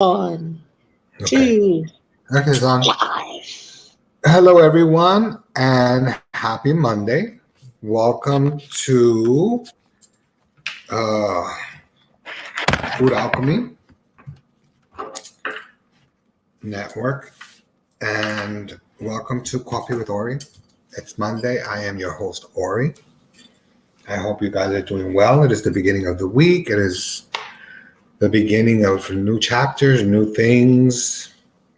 One, Okay. two, Okay, it's on. live. Hello, everyone, and happy Monday. Welcome to uh, Food Alchemy Network, and welcome to Coffee with Ori. It's Monday. I am your host, Ori. I hope you guys are doing well. It is the beginning of the week. It is the beginning of new chapters, new things,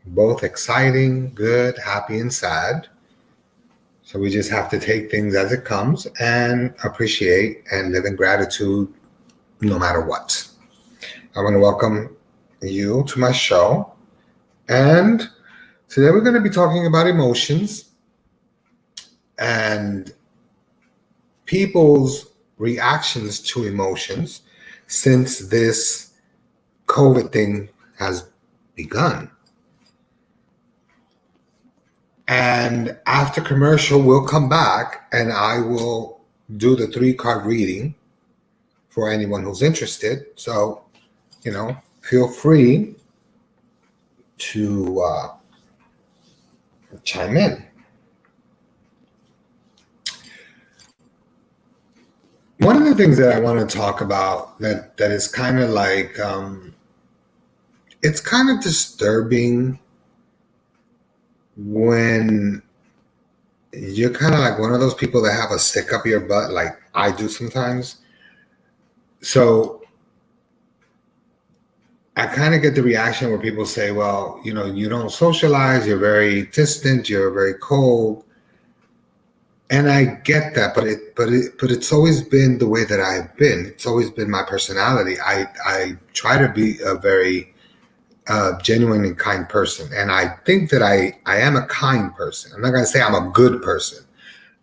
both exciting, good, happy, and sad. So we just have to take things as it comes and appreciate and live in gratitude no matter what. I want to welcome you to my show. And today we're going to be talking about emotions and people's reactions to emotions since this COVID thing has begun. And after commercial, we'll come back and I will do the 3 card reading for anyone who's interested. So, feel free to chime in. One of the things that I want to talk about that is kind of like it's kind of disturbing when you're kind of like one of those people that have a stick up your butt, like I do sometimes. So I kind of get the reaction where people say, well, you don't socialize, you're very distant, you're very cold. And I get that, but it's always been the way that I've been. It's always been my personality. I try to be a very genuine and kind person, and I think that I am a kind person. I'm not going to say I'm a good person.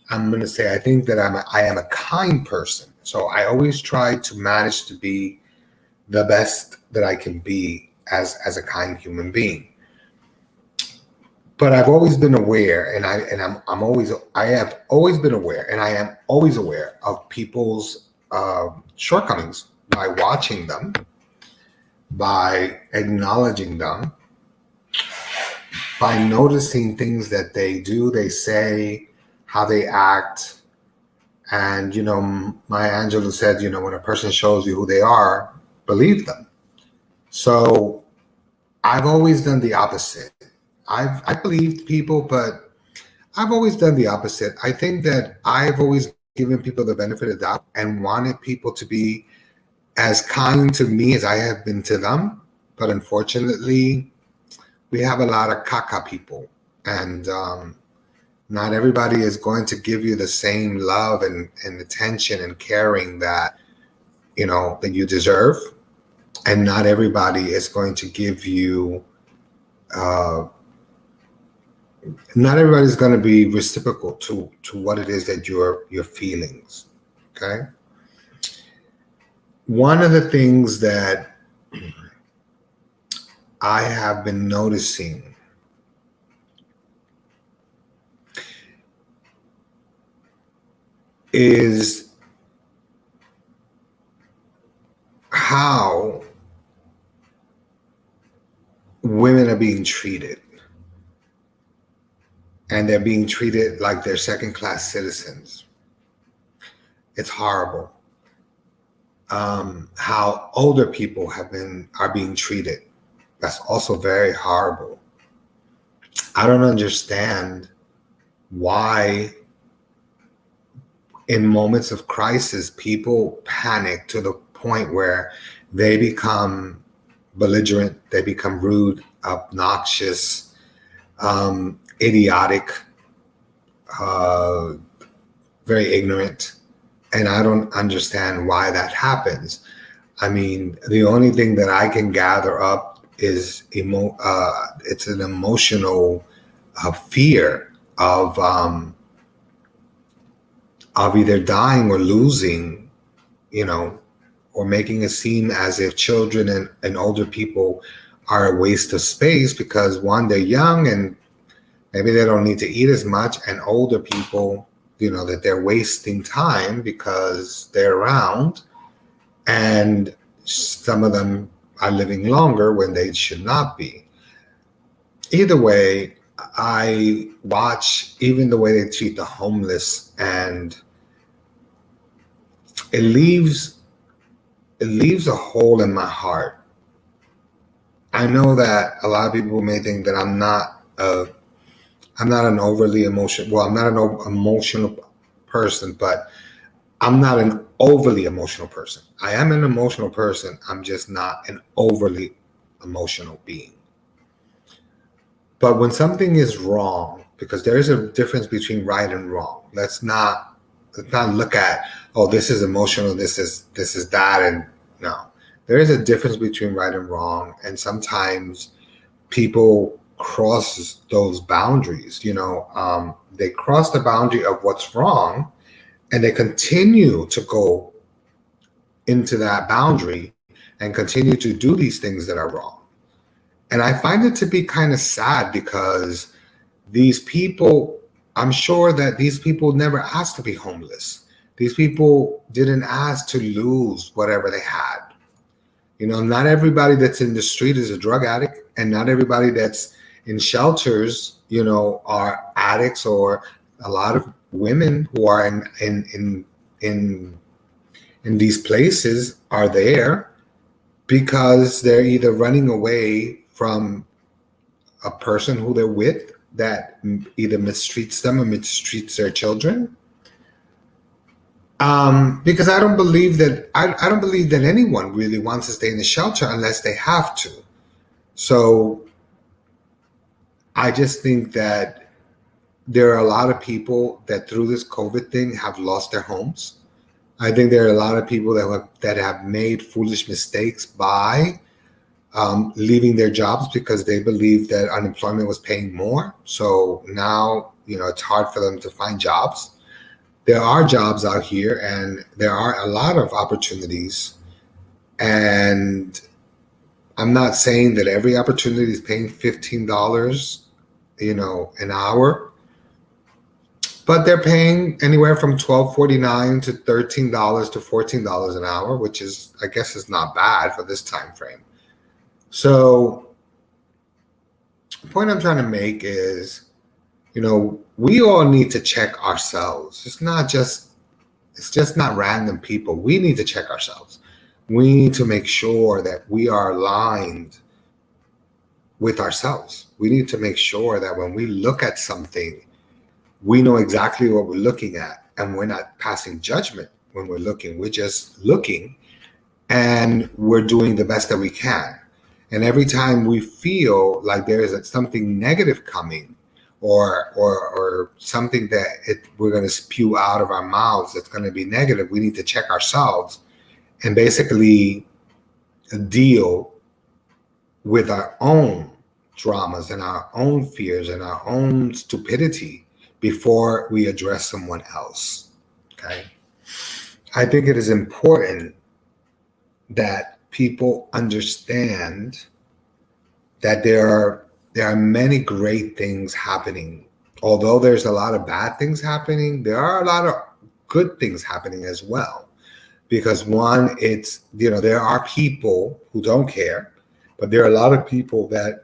I'm going to say I think that I am a kind person. So I always try to manage to be the best that I can be as a kind human being. But I've always been aware, and I have always been aware, and I am always aware of people's shortcomings by watching them, by acknowledging them, by noticing things that they do, they say, how they act. And Maya Angelou said, when a person shows you who they are, believe them. So I've always done the opposite. I believed people, but I've always done the opposite. I think that I've always given people the benefit of the doubt and wanted people to be as kind to me as I have been to them. But unfortunately, we have a lot of caca people, and not everybody is going to give you the same love and attention and caring that you deserve, and not everybody is going to give you. Uh, Not everybody's going to be reciprocal to what it is that your feelings. Okay. One of the things that I have been noticing is how women are being treated, and they're being treated like they're second class citizens. It's horrible. How older people are being treated. That's also very horrible. I don't understand why in moments of crisis people panic to the point where they become belligerent, they become rude, obnoxious, idiotic, uh, very ignorant. And I don't understand why that happens. I mean, the only thing that I can gather up is it's an emotional fear of either dying or losing, you know, or making it seem as if children and older people are a waste of space because one, they're young and maybe they don't need to eat as much, and older people, that they're wasting time because they're around, and some of them are living longer when they should not be. Either way, I watch even the way they treat the homeless, and it leaves it leaves a hole in my heart. I know that a lot of people may think that I'm not an overly emotional. Well, I'm not an emotional person, but I'm not an overly emotional person. I am an emotional person. I'm just not an overly emotional being. But when something is wrong, because there is a difference between right and wrong. Let's not look at, oh, this is emotional, this is that, and no. There is a difference between right and wrong, and sometimes people cross those boundaries. They cross the boundary of what's wrong, and they continue to go into that boundary and continue to do these things that are wrong. And I find it to be kind of sad because these people, I'm sure that these people never asked to be homeless. These people didn't ask to lose whatever they had. Not everybody that's in the street is a drug addict, and not everybody that's in shelters, are addicts, or a lot of women who are in these places are there because they're either running away from a person who they're with that either mistreats them or mistreats their children. Because I don't believe that anyone really wants to stay in the shelter unless they have to. So I just think that there are a lot of people that through this COVID thing have lost their homes. I think there are a lot of people that have made foolish mistakes by leaving their jobs because they believed that unemployment was paying more. So now, it's hard for them to find jobs. There are jobs out here, and there are a lot of opportunities. And I'm not saying that every opportunity is paying $15, an hour, but they're paying anywhere from $12.49 to $13 to $14 an hour, which I guess is not bad for this time frame. So the point I'm trying to make is, we all need to check ourselves. It's just not random people. We need to check ourselves. We need to make sure that we are aligned with ourselves. We need to make sure that when we look at something, we know exactly what we're looking at, and we're not passing judgment when we're looking. We're just looking, and we're doing the best that we can. And every time we feel like there is something negative coming, or something that we're going to spew out of our mouths that's going to be negative, we need to check ourselves and basically deal with our own dramas and our own fears and our own stupidity before we address someone else. Okay? I think it is important that people understand that there are many great things happening. Although there's a lot of bad things happening, there are a lot of good things happening as well. Because one, there are people who don't care, but there are a lot of people that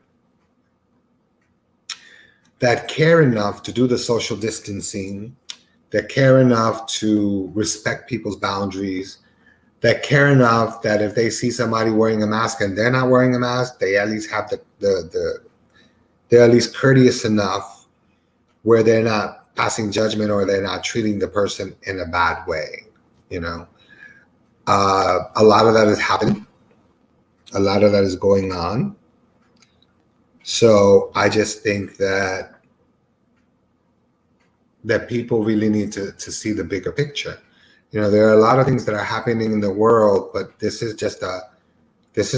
care enough to do the social distancing, that care enough to respect people's boundaries, that care enough that if they see somebody wearing a mask and they're not wearing a mask, they at least have they're at least courteous enough where they're not passing judgment or they're not treating the person in a bad way. A lot of that is happening. A lot of that is going on. So I just think that people really need to see the bigger picture. There are a lot of things that are happening in the world, but this is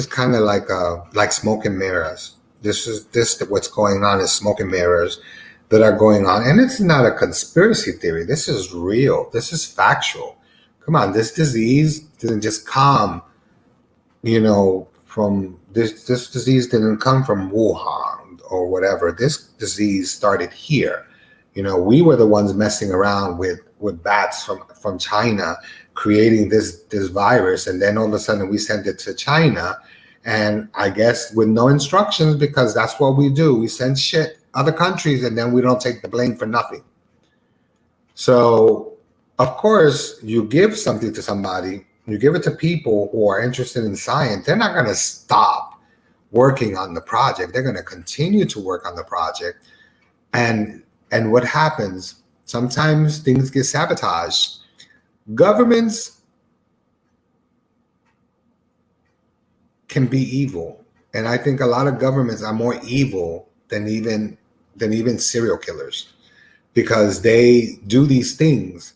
kind of like smoke and mirrors. What's going on is smoke and mirrors that are going on. And it's not a conspiracy theory. This is real. This is factual. Come on, this disease didn't just come, from this disease didn't come from Wuhan or whatever. This disease started here. We were the ones messing around with bats from China, creating this virus, and then all of a sudden we sent it to China, And I guess with no instructions, because that's what we do. We send shit other countries and then we don't take the blame for nothing. So, of course, you give something to somebody, you give it to people who are interested in science, they're not going to stop working on the project. They're going to continue to work on the project. And what happens? Sometimes things get sabotaged. Governments can be evil. And I think a lot of governments are more evil than even serial killers, because they do these things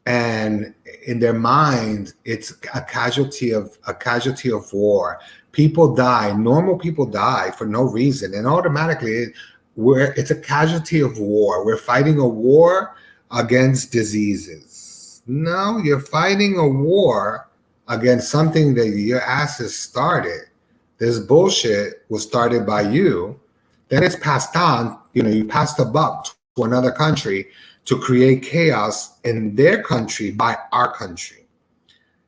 and in their mind it's a casualty of war. People die, normal people die for no reason, and automatically it's a casualty of war. We're fighting a war against diseases. No, you're fighting a war against something that your asses started. This bullshit was started by you, then it's passed on. You pass the buck to another country to create chaos in their country by our country.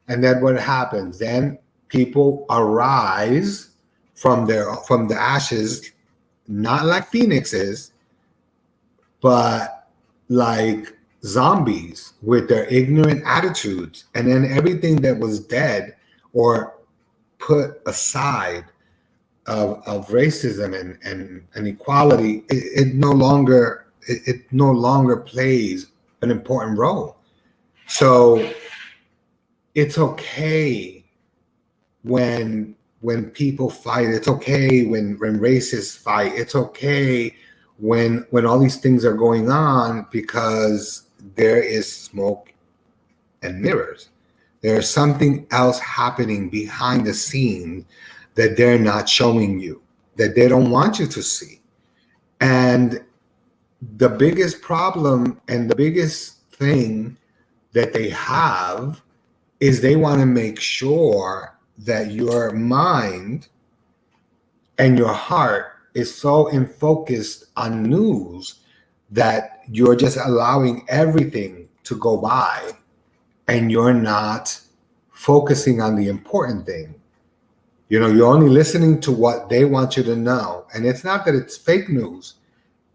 And then what happens? Then people arise from the ashes, not like phoenixes, but like zombies with their ignorant attitudes. And then everything that was dead or put aside of racism and equality, it no longer plays an important role. So it's okay when people fight. It's okay when racists fight. It's okay when all these things are going on, because there is smoke and mirrors. There's something else happening behind the scenes that they're not showing you, that they don't want you to see. And the biggest problem and the biggest thing that they have is they want to make sure that your mind and your heart is so focused on news that you're just allowing everything to go by and you're not focusing on the important thing. You're only listening to what they want you to know. And it's not that it's fake news.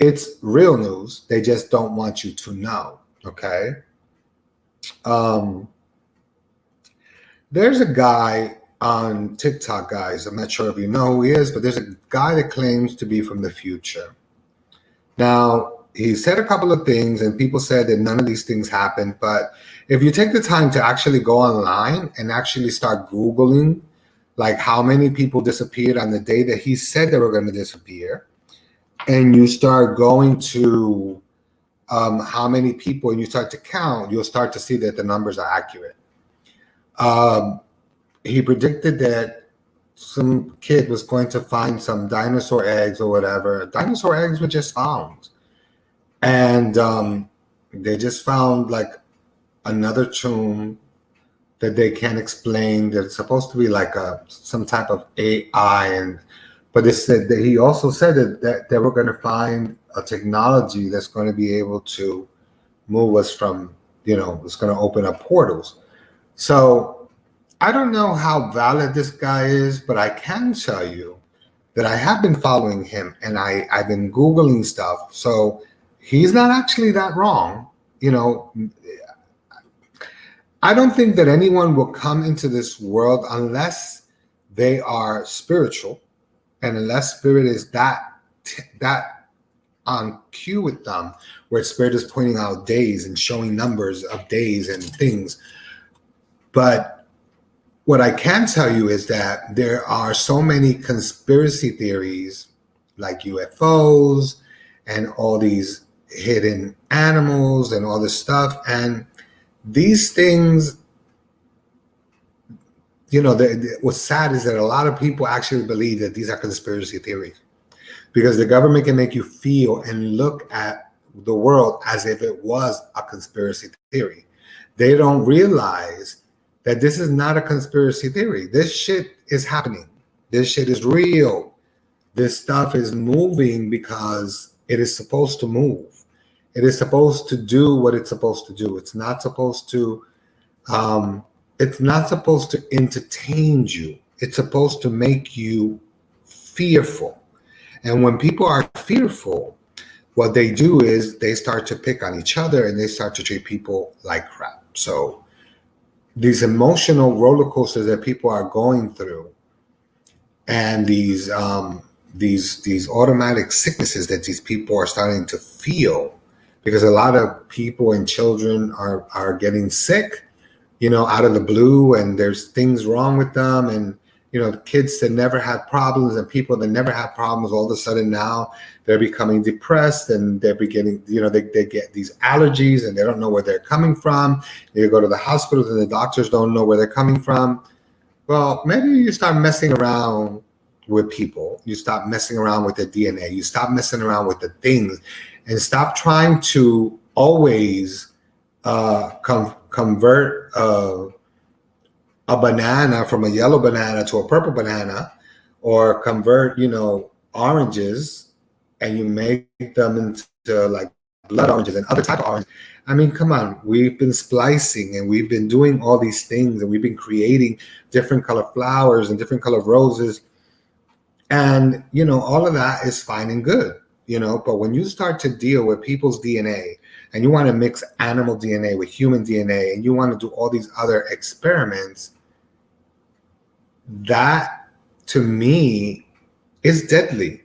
It's real news. They just don't want you to know. Okay. There's a guy on TikTok, guys. I'm not sure if you know who he is, but there's a guy that claims to be from the future. Now, he said a couple of things and people said that none of these things happened. But if you take the time to actually go online and actually start Googling, like how many people disappeared on the day that he said they were going to disappear, and you start going to how many people, and you start to count, you'll start to see that the numbers are accurate. He predicted that some kid was going to find some dinosaur eggs or whatever. Dinosaur eggs were just found. And they just found like another tomb that they can't explain. That it's supposed to be like some type of AI. But it said that he also said that they were going to find a technology that's going to be able to move us from, it's going to open up portals. So I don't know how valid this guy is, but I can tell you that I have been following him and I've been Googling stuff. So he's not actually that wrong. I don't think that anyone will come into this world unless they are spiritual, and unless spirit is that on cue with them, where spirit is pointing out days and showing numbers of days and things. But what I can tell you is that there are so many conspiracy theories like UFOs and all these hidden animals and all this stuff. And these things, what's sad is that a lot of people actually believe that these are conspiracy theories, because the government can make you feel and look at the world as if it was a conspiracy theory. They don't realize that this is not a conspiracy theory. This shit is happening. This shit is real. This stuff is moving because it is supposed to move. It is supposed to do what it's supposed to do. It's not supposed to entertain you. It's supposed to make you fearful. And when people are fearful, what they do is they start to pick on each other and they start to treat people like crap. So these emotional roller coasters that people are going through, and these automatic sicknesses that these people are starting to feel, because a lot of people and children are getting sick, out of the blue, and there's things wrong with them, and the kids that never had problems and people that never had problems, all of a sudden now they're becoming depressed, and they're beginning, they get these allergies and they don't know where they're coming from. They go to the hospitals and the doctors don't know where they're coming from. Well, maybe you start messing around with people. You stop messing around with the DNA. You stop messing around with the things, and stop trying to always convert a banana from a yellow banana to a purple banana, or convert, oranges, and you make them into like blood oranges and other type of orange. I mean, come on, we've been splicing and we've been doing all these things, and we've been creating different color flowers and different color roses. And, all of that is fine and good, but when you start to deal with people's DNA, and you want to mix animal DNA with human DNA, and you want to do all these other experiments, that to me is deadly.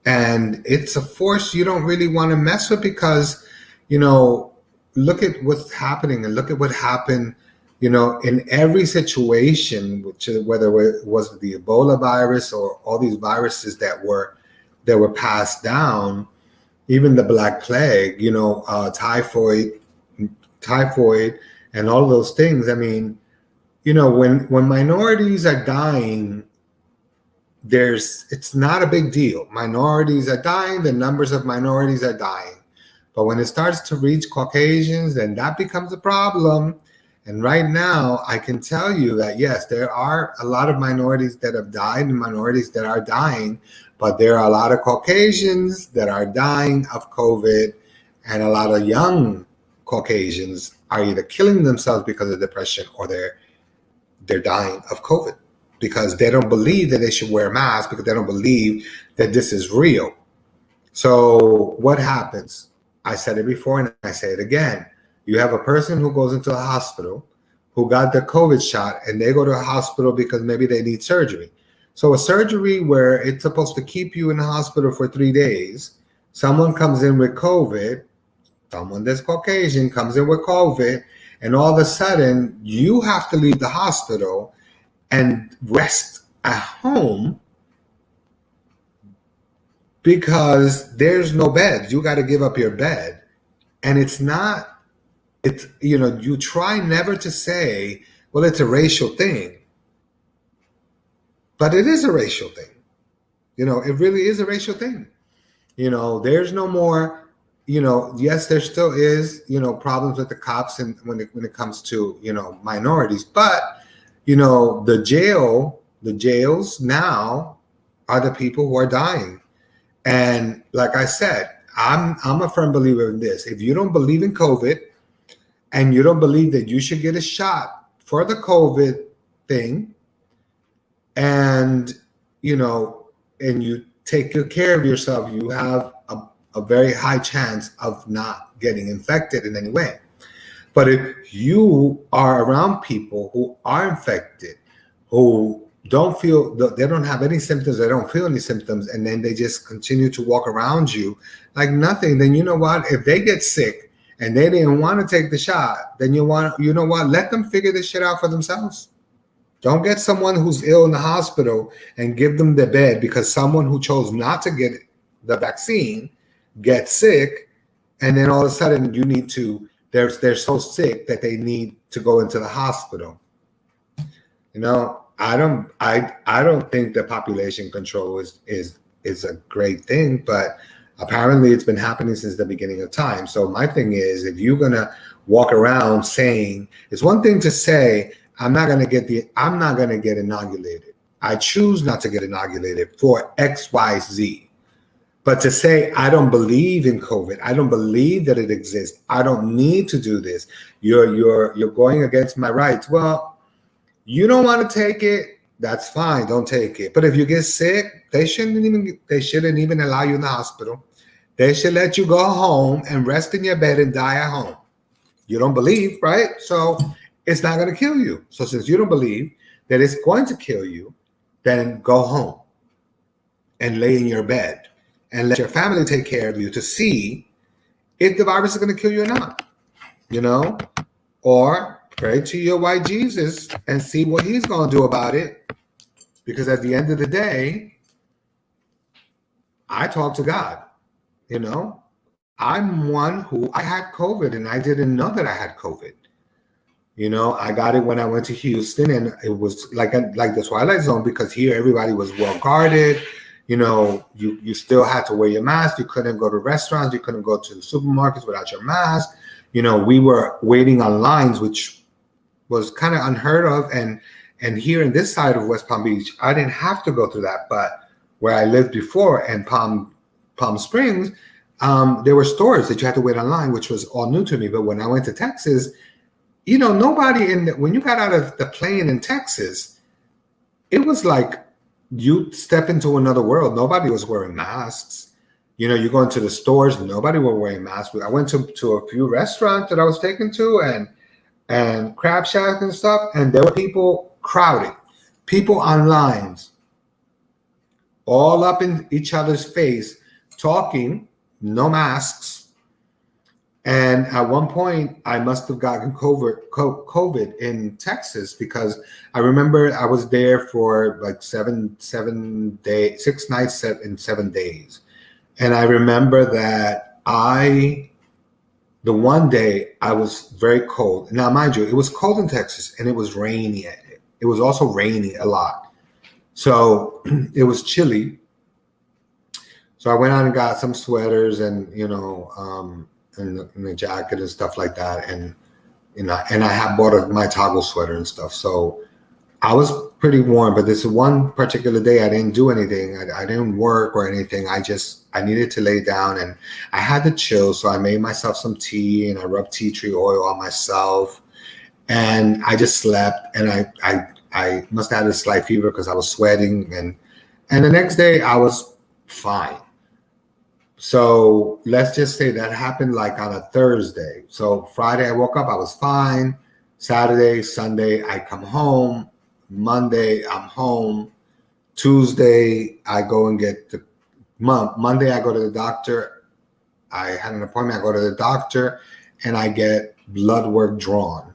And it's a force you don't really want to mess with, because, look at what's happening, and look at what happened, in every situation, whether it was the Ebola virus or all these viruses that were passed down, even the Black Plague, typhoid, and all those things. I mean, when minorities are dying, it's not a big deal. Minorities are dying, the numbers of minorities are dying. But when it starts to reach Caucasians, then that becomes a problem. And right now, I can tell you that, yes, there are a lot of minorities that have died and minorities that are dying, but there are a lot of Caucasians that are dying of COVID, and a lot of young Caucasians are either killing themselves because of depression, or they're dying of COVID because they don't believe that they should wear masks, because they don't believe that this is real. So what happens? I said it before and I say it again. You have a person who goes into a hospital who got the COVID shot, and they go to a hospital because maybe they need surgery. So a surgery where it's supposed to keep you in the hospital for 3 days, someone comes in with COVID, someone that's Caucasian comes in with COVID, and all of a sudden you have to leave the hospital and rest at home because there's no bed. You got to give up your bed. And you try never to say, well, it's a racial thing. But it is a racial thing. It really is a racial thing. There's no more, yes, there still is, problems with the cops and when it comes to, minorities. But, the jails now are the people who are dying. And like I said, I'm a firm believer in this. If you don't believe in COVID, and you don't believe that you should get a shot for the COVID thing, and you take good care of yourself, you have a very high chance of not getting infected in any way. But if you are around people who are infected, who they don't have any symptoms, they don't feel any symptoms, and then they just continue to walk around you like nothing, then you know what? If they get sick and they didn't want to take the shot, then let them figure this shit out for themselves. Don't get someone who's ill in the hospital and give them the bed because someone who chose not to get the vaccine gets sick, and then all of a sudden they're so sick that they need to go into the hospital. I don't think that population control is a great thing, but apparently it's been happening since the beginning of time. So my thing is, if you're gonna walk around saying, it's one thing to say, I'm not gonna get inoculated. I choose not to get inoculated for X, Y, Z. But to say, I don't believe in COVID, I don't believe that it exists, I don't need to do this, you're going against my rights. Well, you don't want to take it, that's fine. Don't take it. But if you get sick, they shouldn't even allow you in the hospital. They should let you go home and rest in your bed and die at home. You don't believe, right? So it's not going to kill you. So since you don't believe that it's going to kill you, then go home and lay in your bed and let your family take care of you to see if the virus is going to kill you or not. You know, or pray to your white Jesus and see what he's going to do about it. Because at the end of the day, I talk to God. You know, I'm one who I had COVID and I didn't know that I had COVID. You know, I got it when I went to Houston, and it was like the Twilight Zone, because here everybody was well guarded. You know, you still had to wear your mask. You couldn't go to restaurants. You couldn't go to the supermarkets without your mask. You know, we were waiting on lines, which was kind of unheard of. And here in this side of West Palm Beach, I didn't have to go through that. But where I lived before in Palm Springs, there were stores that you had to wait online, which was all new to me. But when I went to Texas, you know, when you got out of the plane in Texas, it was like you step into another world. Nobody was wearing masks. You know, you go into the stores, nobody was wearing masks. I went to a few restaurants that I was taken to and crab shacks and stuff, and there were people crowded, people on lines, all up in each other's face, talking, no masks. And at one point, I must have gotten COVID in Texas, because I remember I was there for like 6 nights in 7 days. And I remember that the one day I was very cold. Now, mind you, it was cold in Texas and it was rainy. It was also rainy a lot. So it was chilly. So I went out and got some sweaters and, you know, and a jacket and stuff like that. And, you know, and I had bought my toggle sweater and stuff. So I was pretty warm, but this one particular day I didn't do anything. I didn't work or anything. I needed to lay down and I had to chill. So I made myself some tea and I rubbed tea tree oil on myself and I just slept. And I must have had a slight fever because I was sweating. And the next day I was fine. So let's just say that happened like on a Thursday. So Friday I woke up, I was fine. Saturday, Sunday, I come home. Monday, I'm home. Tuesday, I go and get Monday, I go to the doctor. I had an appointment. I go to the doctor and I get blood work drawn.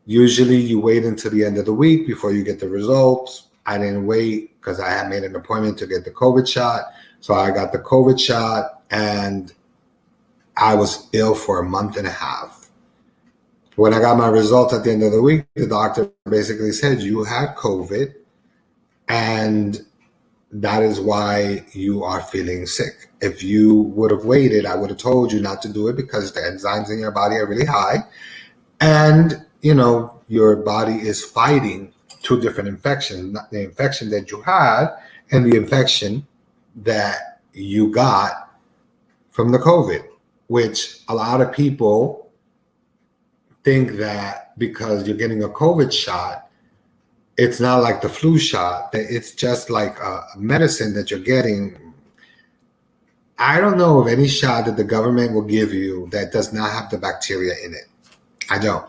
Usually you wait until the end of the week before you get the results. I didn't wait because I had made an appointment to get the COVID shot. So I got the COVID shot and I was ill for a month and a half. When I got my results at the end of the week, the doctor basically said, you had COVID and that is why you are feeling sick. If you would have waited, I would have told you not to do it because the enzymes in your body are really high. And, you know, your body is fighting two different infections, the infection that you had and the infection that you got from the COVID, which a lot of people think that because you're getting a COVID shot, it's not like the flu shot, that it's just like a medicine that you're getting. I don't know of any shot that the government will give you that does not have the bacteria in it. I don't.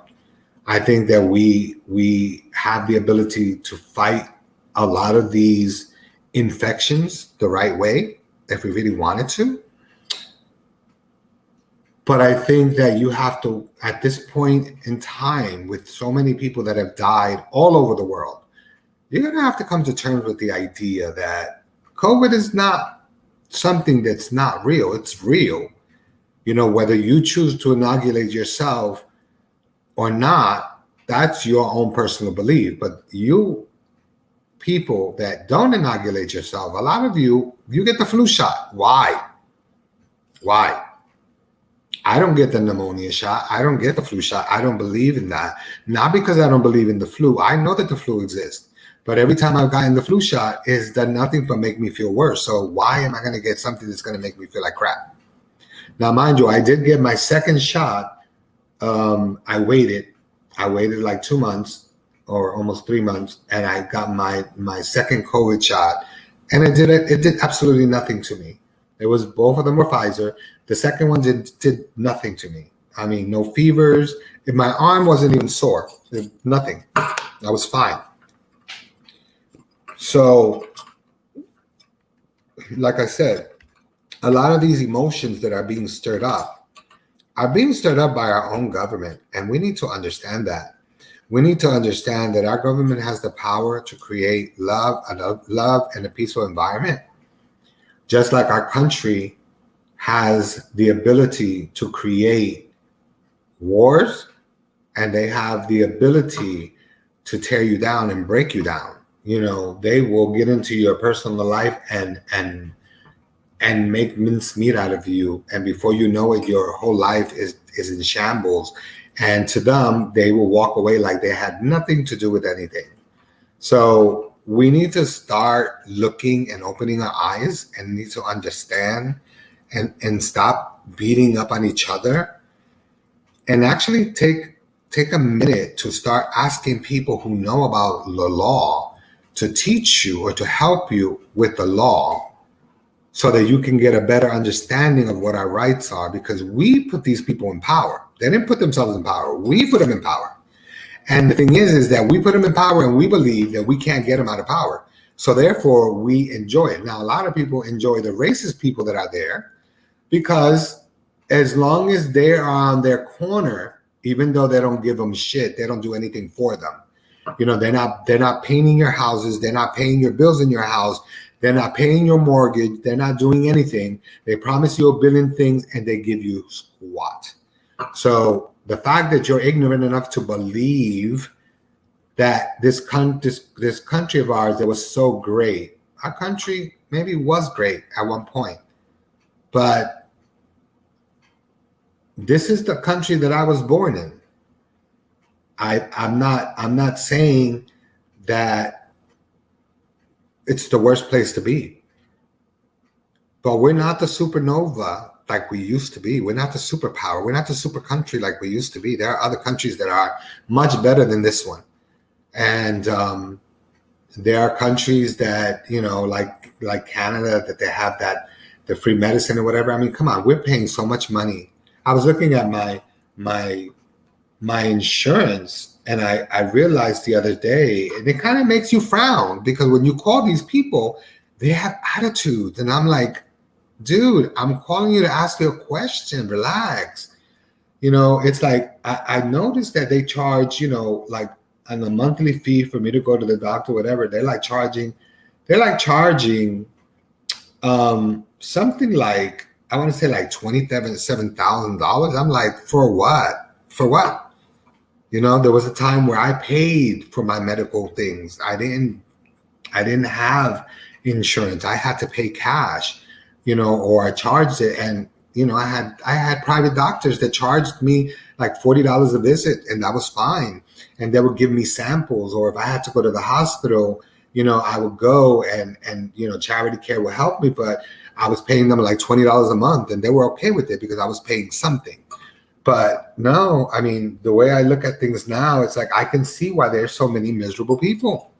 I think that we have the ability to fight a lot of these infections the right way if we really wanted to. But I think that you have to, at this point in time, with so many people that have died all over the world, you're going to have to come to terms with the idea that COVID is not something that's not real. It's real. You know, whether you choose to inoculate yourself or not, that's your own personal belief. But you people that don't inoculate yourself, a lot of you get the flu shot. Why? I don't get the pneumonia shot. I don't get the flu shot. I don't believe in that. Not because I don't believe in the flu. I know that the flu exists. But every time I've gotten the flu shot, it's done nothing but make me feel worse. So why am I going to get something that's going to make me feel like crap? Now, mind you, I did get my second shot. I waited like 2 months. or almost 3 months, and I got my second COVID shot, and it did absolutely nothing to me. It was both of them were Pfizer. The second one did nothing to me. I mean, no fevers. My arm wasn't even sore. Nothing. I was fine. So, like I said, a lot of these emotions that are being stirred up by our own government, and we need to understand that. We need to understand that our government has the power to create love and a peaceful environment, just like our country has the ability to create wars, and they have the ability to tear you down and break you down. You know, they will get into your personal life and make mincemeat out of you, and before you know it, your whole life is in shambles. And to them, they will walk away like they had nothing to do with anything. So we need to start looking and opening our eyes, and need to understand and stop beating up on each other, and actually take a minute to start asking people who know about the law to teach you or to help you with the law, so that you can get a better understanding of what our rights are, because we put these people in power. They didn't put themselves in power. We put them in power. And the thing is that we put them in power, and we believe that we can't get them out of power. So therefore, we enjoy it. Now, a lot of people enjoy the racist people that are there, because as long as they are on their corner, even though they don't give them shit, they don't do anything for them. You know, they're not painting your houses. They're not paying your bills in your house. They're not paying your mortgage. They're not doing anything. They promise you a billion things, and they give you squat. So the fact that you're ignorant enough to believe that this country of ours that was so great, our country maybe was great at one point, but this is the country that I was born in. I'm not saying that it's the worst place to be, but we're not the supernova like we used to be. We're not the superpower. We're not the super country like we used to be. There are other countries that are much better than this one. And there are countries that, you know, like Canada, that they have the free medicine or whatever. I mean, come on, we're paying so much money. I was looking at my insurance, and I realized the other day, and it kind of makes you frown, because when you call these people, they have attitudes. And I'm like, dude, I'm calling you to ask you a question. Relax. You know, it's like I noticed that they charge, you know, like on a monthly fee for me to go to the doctor, whatever. They're like charging something like, I want to say like $27,000. I'm like, for what? For what? You know, there was a time where I paid for my medical things. I didn't have insurance. I had to pay cash, you know, or I charged it. And, you know, I had private doctors that charged me like $40 a visit, and that was fine. And they would give me samples, or if I had to go to the hospital, you know, I would go, and you know, charity care would help me, but I was paying them like $20 a month, and they were okay with it because I was paying something. But no, I mean, the way I look at things now, it's like I can see why there's so many miserable people.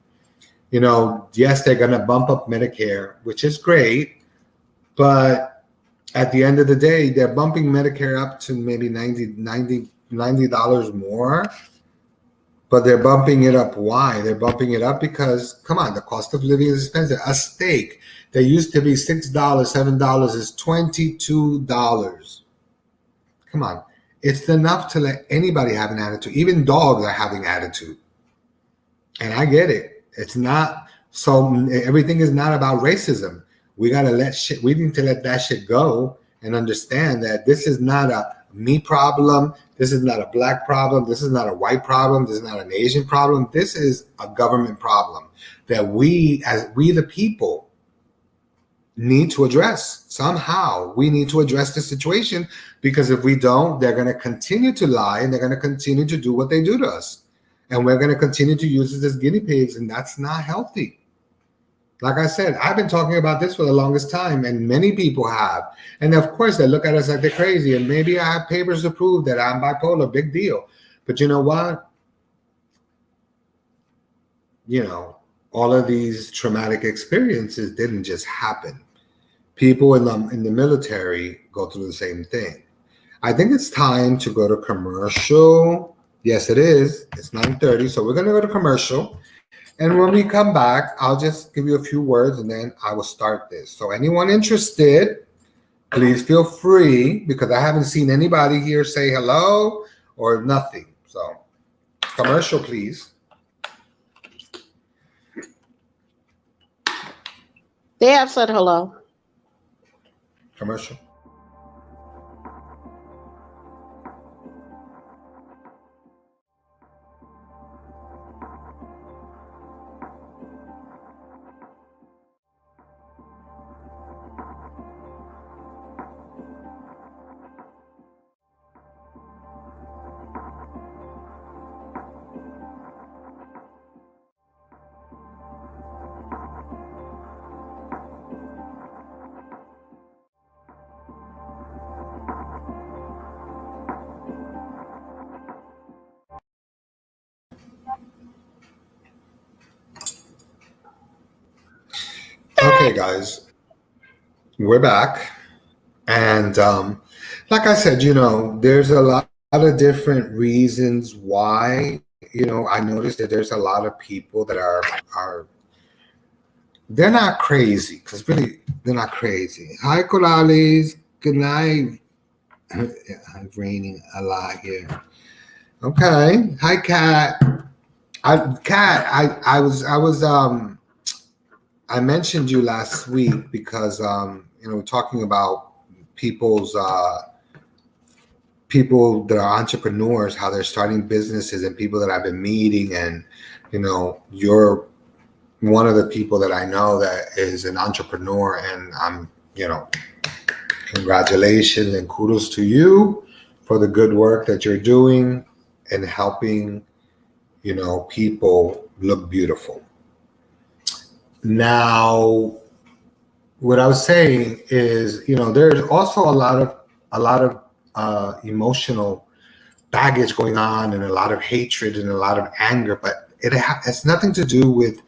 You know, yes, they're going to bump up Medicare, which is great, but at the end of the day, they're bumping Medicare up to maybe $90 more. But they're bumping it up. Why? They're bumping it up because, come on, the cost of living is expensive. A steak that used to be $6, $7 is $22. Come on. It's enough to let anybody have an attitude. Even dogs are having attitude. And I get it. It's not, so everything is not about racism. We need to let that shit go and understand that this is not a me problem. This is not a black problem. This is not a white problem. This is not an Asian problem. This is a government problem that we the people need to address. Somehow we need to address the situation, because if we don't, they're going to continue to lie, and they're going to continue to do what they do to us. And we're going to continue to use it as guinea pigs, and that's not healthy. Like I said, I've been talking about this for the longest time, and many people have. And of course, they look at us like they're crazy. And maybe I have papers to prove that I'm bipolar, big deal. But you know what? you know, all of these traumatic experiences didn't just happen. People in the military go through the same thing. I think it's time to go to commercial. Yes, it is. It's 9:30, so we're gonna go to commercial. And when we come back, I'll just give you a few words and then I will start this. So anyone interested, please feel free because I haven't seen anybody here say hello or nothing. So commercial, please. They have said hello. Commercial. Okay, guys, we're back. And like I said, there's a lot of different reasons why. I noticed that there's a lot of people that are they're not crazy because really they're not crazy. Hi, Kolalis. Good night. It's raining a lot here. Okay. Hi, Kat. Kat, I mentioned you last week because we're talking about people that are entrepreneurs, how they're starting businesses, and people that I've been meeting, and you're one of the people that I know that is an entrepreneur, and congratulations and kudos to you for the good work that you're doing and helping people look beautiful. Now, what I was saying is, there's also a lot of emotional baggage going on, and a lot of hatred and a lot of anger, but it has nothing to do with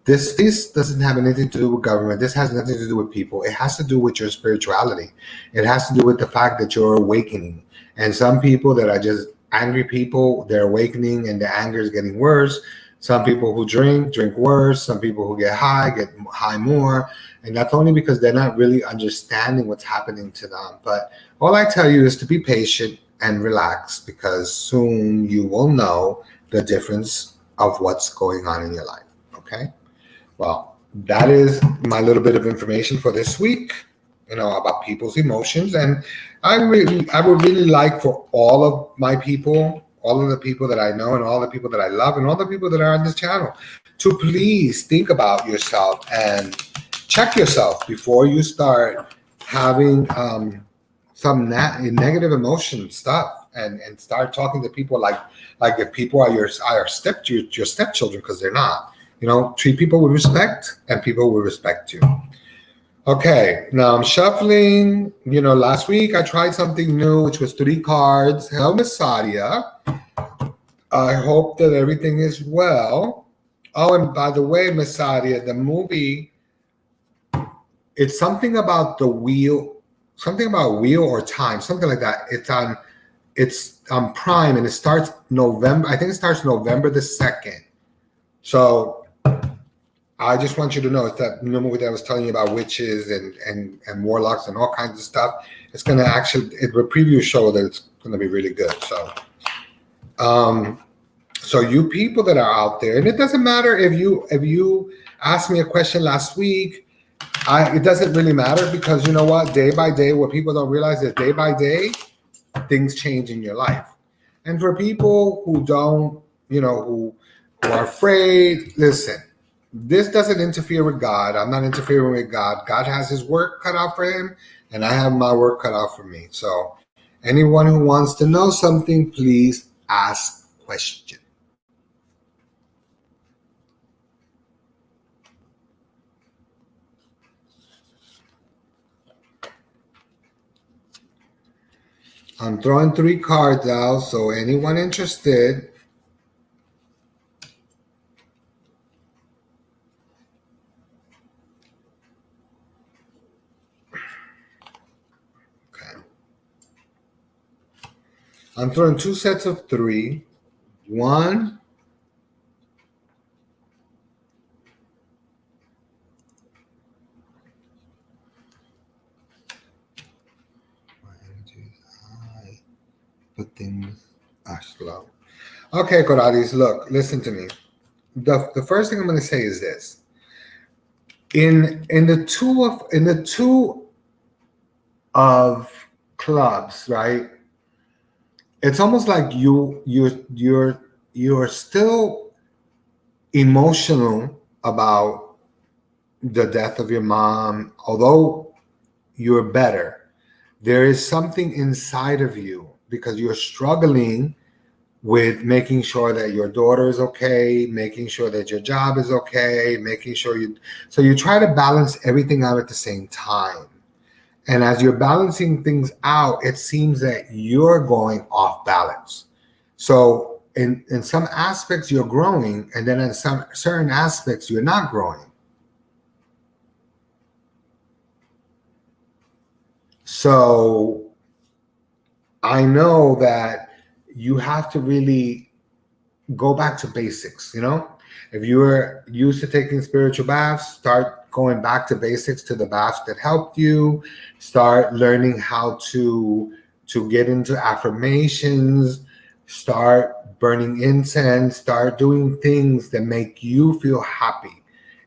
this. This doesn't have anything to do with government. This has nothing to do with people. It has to do with your spirituality. It has to do with the fact that you're awakening. And some people that are just angry people, they're awakening and the anger is getting worse. Some people who drink worse. Some people who get high more. And that's only because they're not really understanding what's happening to them. But all I tell you is to be patient and relax, because soon you will know the difference of what's going on in your life. Okay? Well, that is my little bit of information for this week, about people's emotions. And I would really like for all of my people, all of the people that I know and all the people that I love and all the people that are on this channel, to please think about yourself and check yourself before you start having some negative emotion stuff, and start talking to people like if people are your stepchildren, because they're not. Treat people with respect, and people will respect you. Okay, now I'm shuffling. Last week I tried something new, which was 3 cards. Hello, Miss Sadia. I hope that everything is well. Oh, and by the way, Miss Sadia, the movie, it's something about the wheel, or time, something like that. It's on Prime, and it starts November. I think it starts November the 2nd. So I just want you to know, it's that new movie that I was telling you about, witches and warlocks and all kinds of stuff. It's going to the preview show that it's going to be really good. So you people that are out there, and it doesn't matter if you asked me a question last week, it doesn't really matter, because you know what? Day by day, what people don't realize is day by day, things change in your life. And for people who don't, who are afraid, listen. This doesn't interfere with God. I'm not interfering with God. God has his work cut out for him, and I have my work cut out for me. So anyone who wants to know something, please ask questions. I'm throwing 3 cards out, so anyone interested, I'm throwing 2 sets of 3. 1. My energy is high, but things are slow. Okay, Coradis, look, listen to me. The first thing I'm going to say is this. In the two of clubs, right? It's almost like you're still emotional about the death of your mom, although you're better. There is something inside of you because you're struggling with making sure that your daughter is okay, making sure that your job is okay, making sure so you try to balance everything out at the same time. And as you're balancing things out, it seems that you're going off balance. So in some aspects you're growing, and then in some certain aspects you're not growing. So I know that you have to really go back to basics. If you were used to taking spiritual baths, start going back to basics, to the baths that helped you. Start learning how to get into affirmations. Start burning incense. Start doing things that make you feel happy.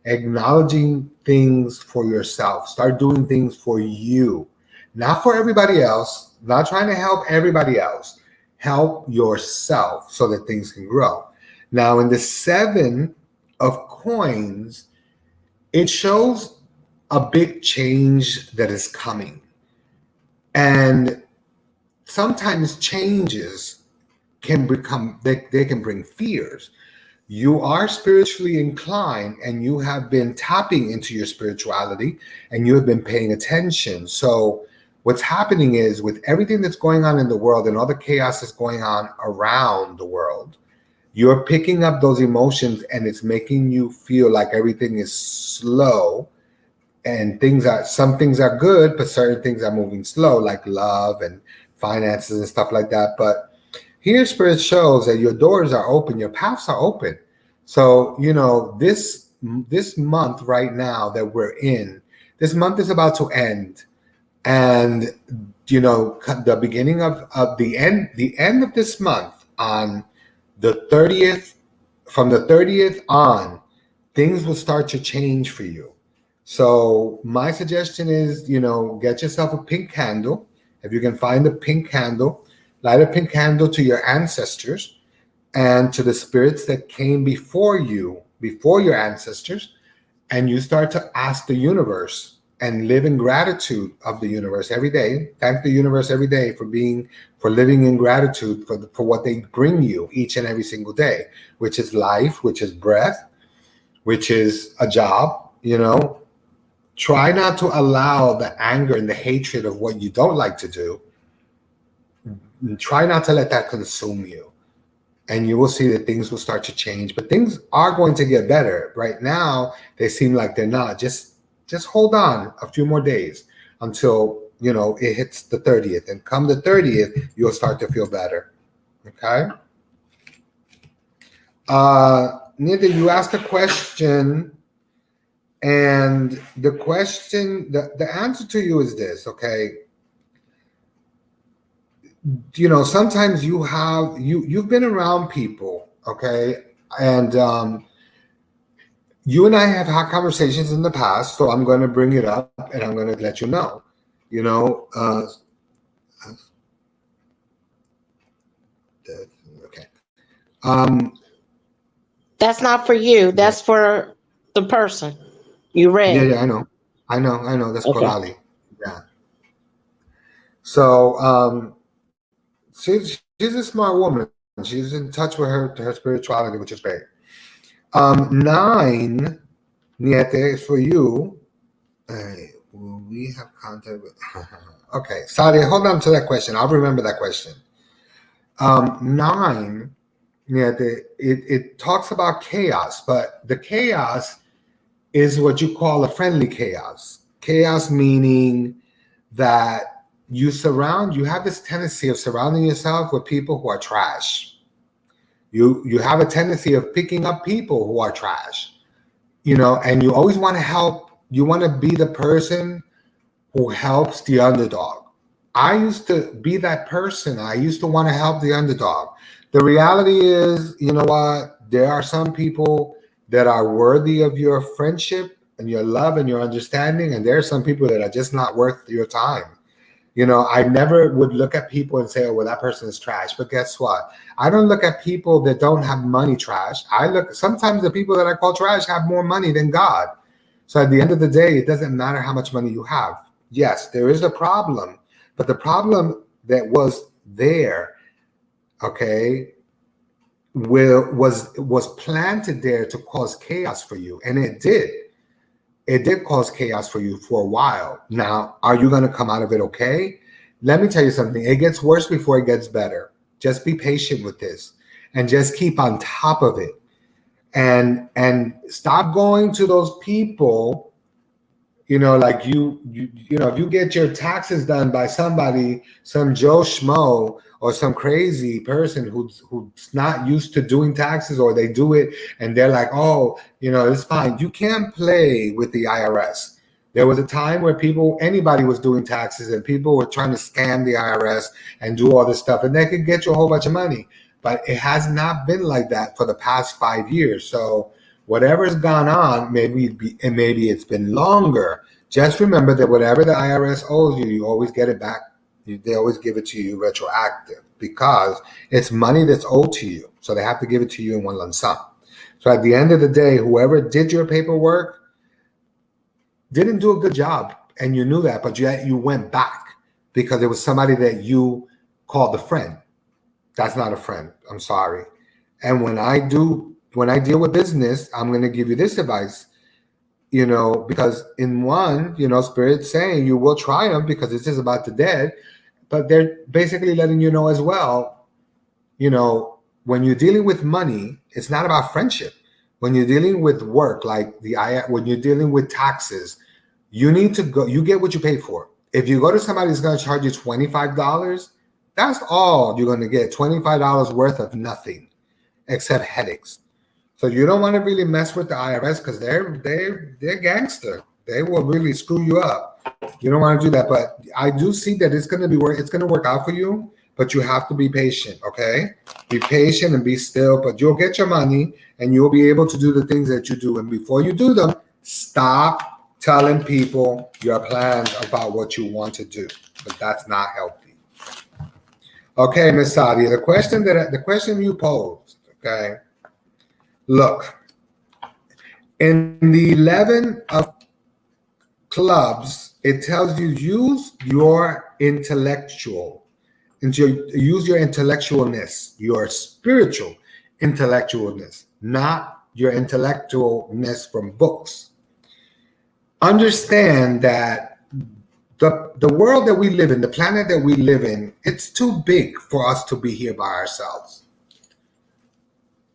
Acknowledging things for yourself. Start doing things for you, not for everybody else. Not trying to help everybody else. Help yourself so that things can grow. Now, in the 7 of coins, it shows a big change that is coming. And sometimes changes can become, they can bring fears. You are spiritually inclined and you have been tapping into your spirituality and you have been paying attention. So what's happening is, with everything that's going on in the world and all the chaos that's going on around the world, you're picking up those emotions and it's making you feel like everything is slow, and some things are good, but certain things are moving slow, like love and finances and stuff like that. But here Spirit shows that your doors are open, your paths are open. So, this month right now that we're in, this month is about to end. And, the beginning of the end of this month, on the 30th, from the 30th on, things will start to change for you. So my suggestion is, get yourself a pink candle. If you can find a pink candle, light a pink candle to your ancestors and to the spirits that came before you, before your ancestors, and you start to ask the universe and live in gratitude of the universe every day. Thank the universe every day for living in gratitude for what they bring you each and every single day, which is life, which is breath, which is a job. Try not to allow the anger and the hatred of what you don't like to do. Try not to let that consume you. And you will see that things will start to change. But things are going to get better. Right now, they seem like they're not. Just hold on a few more days until, it hits the 30th. And come the 30th, you'll start to feel better. Okay? Nita, you asked a question. And the question, the answer to you is this, okay? Sometimes you've been around people, okay? And you and I have had conversations in the past, so I'm going to bring it up and I'm going to let you know. Okay. That's not for you. That's for the person. You read. Yeah, I know. That's Okay. Corali. Yeah. So she's a smart woman. She's in touch with her spirituality, which is great. 9, Niete, is for you. Will we have contact with? Okay, Sadia, hold on to that question. I'll remember that question. 9, Niete, it talks about chaos, but the chaos is what you call a friendly chaos. Chaos meaning that you have this tendency of surrounding yourself with people who are trash. You have a tendency of picking up people who are trash, and you always want to help. You want to be the person who helps the underdog. I used to be that person. I used to want to help the underdog. The reality is, you know what? There are some people that are worthy of your friendship and your love and your understanding, and there are some people that are just not worth your time. I never would look at people and say, oh, well, that person is trash. But guess what? I don't look at people that don't have money trash. Sometimes the people that I call trash have more money than God. So at the end of the day, it doesn't matter how much money you have. Yes, there is a problem, but the problem that was there, okay, was planted there to cause chaos for you, and it did. It did cause chaos for you for a while. Now, are you going to come out of it okay? Let me tell you something. It gets worse before it gets better. Just be patient with this and just keep on top of it. And stop going to those people, like if you get your taxes done by somebody, some Joe Schmo, or some crazy person who's not used to doing taxes, or they do it and they're like, oh, it's fine. You can't play with the IRS. There was a time where anybody was doing taxes and people were trying to scam the IRS and do all this stuff, and they could get you a whole bunch of money. But it has not been like that for the past 5 years. So whatever's gone on, maybe it's been longer. Just remember that whatever the IRS owes you, you always get it back. They always give it to you retroactive because it's money that's owed to you. So they have to give it to you in one lump sum. So at the end of the day, whoever did your paperwork didn't do a good job, and you knew that, but you went back because it was somebody that you called a friend. That's not a friend. I'm sorry. And when I deal with business, I'm going to give you this advice, because in one, Spirit's saying you will triumph because this is about the dead, but they're basically letting you know as well, when you're dealing with money, it's not about friendship. When you're dealing with work, like when you're dealing with taxes, you need to go, you get what you pay for. If you go to somebody who's going to charge you $25, that's all you're going to get, $25 worth of nothing except headaches. So you don't want to really mess with the IRS because they're gangster. They will really screw you up. You don't want to do that. But I do see that it's going to work out for you, but you have to be patient, okay? Be patient and be still, but you'll get your money and you'll be able to do the things that you do. And before you do them, stop telling people your plans about what you want to do, but that's not healthy. Okay, Ms. Sadia, the question you posed, okay? Look, in the 11 of clubs, it tells you use your intellectualness, your spiritual intellectualness, not your intellectualness from books. Understand that the world that we live in, the planet that we live in, it's too big for us to be here by ourselves.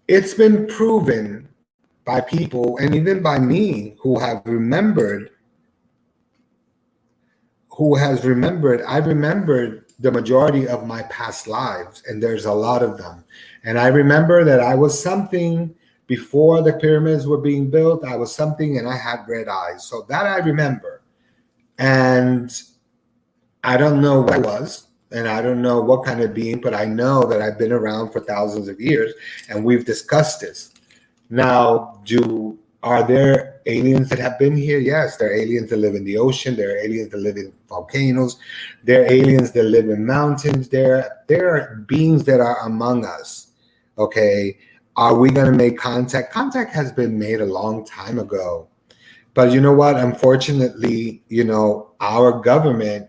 It's been proven by people, and even by me, I've remembered the majority of my past lives, and there's a lot of them. And I remember that I was something before the pyramids were being built. I was something, and I had red eyes. So that I remember. And I don't know what I was, and I don't know what kind of being, but I know that I've been around for thousands of years, and we've discussed this. Now, are there aliens that have been here? Yes, there are aliens that live in the ocean. There are aliens that live in volcanoes. There are aliens that live in mountains. There are beings that are among us. Okay, are we going to make contact? Contact has been made a long time ago. But you know what? Unfortunately, our government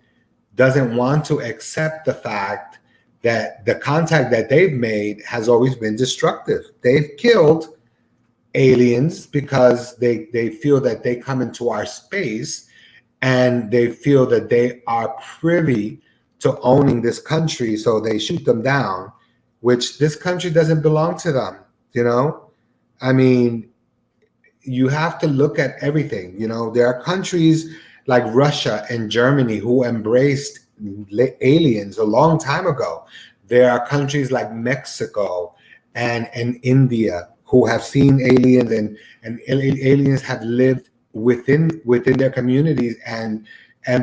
doesn't want to accept the fact that the contact that they've made has always been destructive. They've killed aliens because they feel that they come into our space and they feel that they are privy to owning this country, so they shoot them down, which this country doesn't belong to them. I mean, you have to look at everything. There are countries like Russia and Germany who embraced aliens a long time ago. There are countries like Mexico and India who have seen aliens, and aliens have lived within their communities, and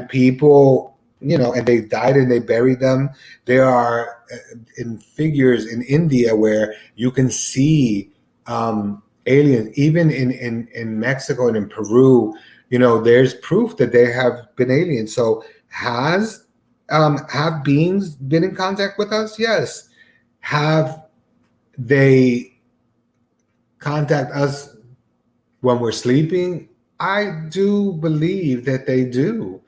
people, and they died and they buried them. There are in figures in India where you can see aliens, even in Mexico and in Peru. There's proof that there have been aliens. So have beings been in contact with us? Yes. Have they contact us when we're sleeping? I do believe that they do.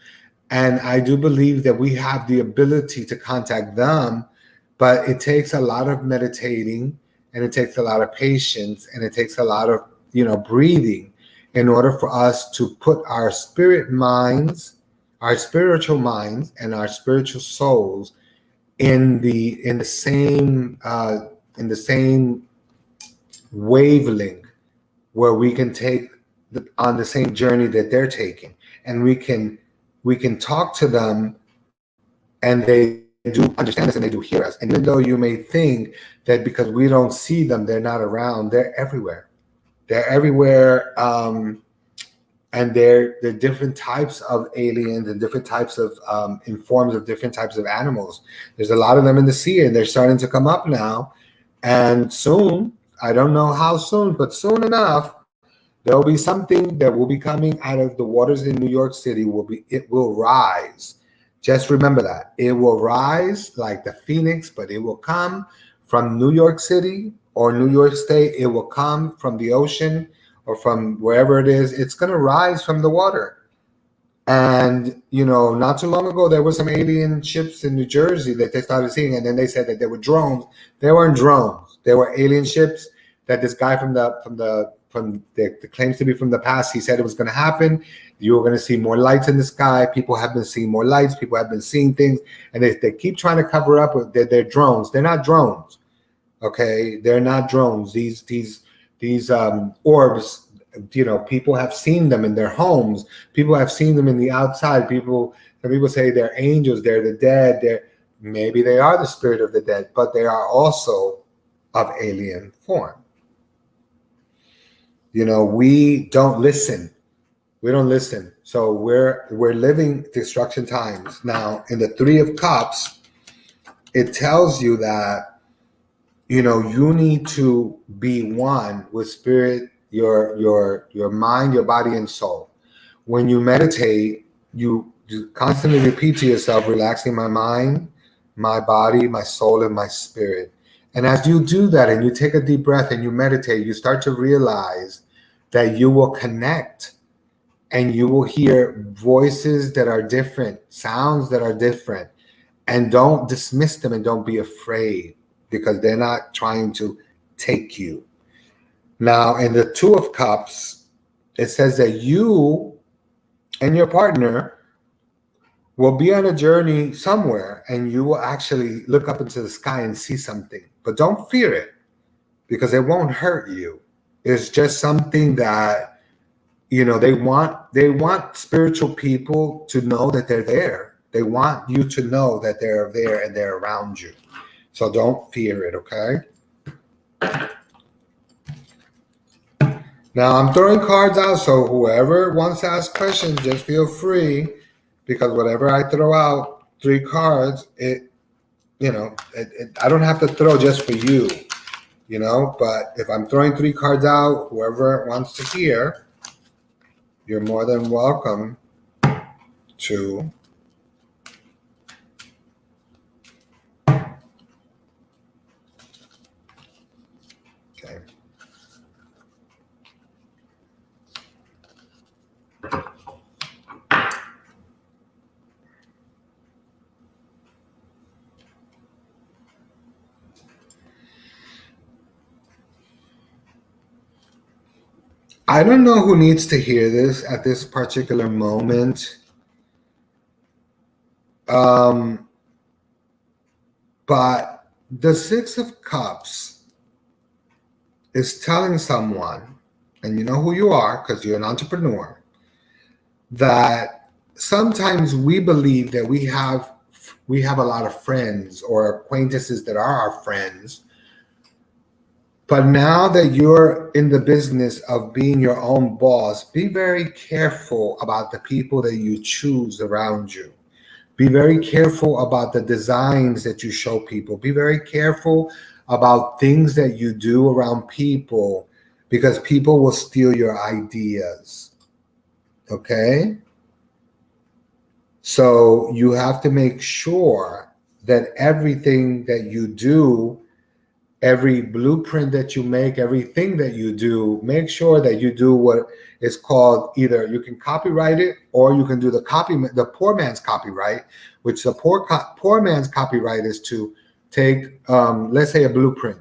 And I do believe that we have the ability to contact them, but it takes a lot of meditating, and it takes a lot of patience, and it takes a lot of, breathing in order for us to put our spiritual minds, and our spiritual souls in the same wavelength, where we can take on the same journey that they're taking, and we can talk to them, and they do understand us and they do hear us. And even though you may think that because we don't see them, they're not around, they're everywhere. They're everywhere. And they're different types of aliens and different types of in forms of different types of animals. There's a lot of them in the sea, and they're starting to come up now. And soon, I don't know how soon, but soon enough, there will be something that will be coming out of the waters in New York City. It will rise. Just remember that. It will rise like the phoenix, but it will come from New York City or New York State. It will come from the ocean or from wherever it is. It's going to rise from the water. And, not too long ago, there were some alien ships in New Jersey that they started seeing, and then they said that they were drones. They weren't drones. They were alien ships that this guy from the claims to be from the past, he said it was going to happen. You were going to see more lights in the sky. People have been seeing more lights. People have been seeing things, and they keep trying to cover up with their drones. They're not drones, okay? They're not drones. These orbs, people have seen them in their homes. People have seen them in the outside. Some people say they're angels. They're the dead. Maybe they are the spirit of the dead, but they are also of alien form. We don't listen. We don't listen. So we're living destruction times. Now, in the Three of Cups, it tells you that, you need to be one with spirit, your mind, your body, and soul. When you meditate, you constantly repeat to yourself, relaxing my mind, my body, my soul, and my spirit. And as you do that and you take a deep breath and you meditate, you start to realize that you will connect, and you will hear voices that are different, sounds that are different, and don't dismiss them, and don't be afraid, because they're not trying to take you. Now, in the Two of Cups, it says that you and your partner will be on a journey somewhere, and you will actually look up into the sky and see something. But don't fear it, because it won't hurt you. It's just something that, they want spiritual people to know that they're there. They want you to know that they're there and they're around you. So don't fear it, okay? Now I'm throwing cards out, so whoever wants to ask questions, just feel free, because whatever I throw out, 3 cards, I don't have to throw just for you, but if I'm throwing 3 cards out, whoever wants to hear, you're more than welcome to. Okay. I don't know who needs to hear this at this particular moment. But the Six of Cups is telling someone, and you know who you are because you're an entrepreneur, that sometimes we believe that we have we have a lot of friends or acquaintances that are our friends. But now that you're in the business of being your own boss, be very careful about the people that you choose around you. Be very careful about the designs that you show people. Be very careful about things that you do around people, because people will steal your ideas. Okay? So you have to make sure that everything that you do, every blueprint that you make, everything that you do, make sure that you do what is called, either you can copyright it or you can do the poor man's copyright, which the poor man's copyright is to take, let's say, a blueprint,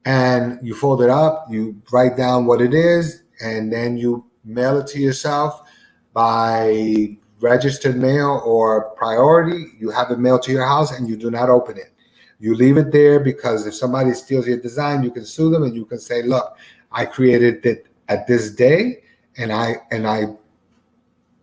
and you fold it up, you write down what it is, and then you mail it to yourself by registered mail or priority. You have it mailed to your house and you do not open it. You leave it there, because if somebody steals your design, you can sue them and you can say, look, I created it at this day, and I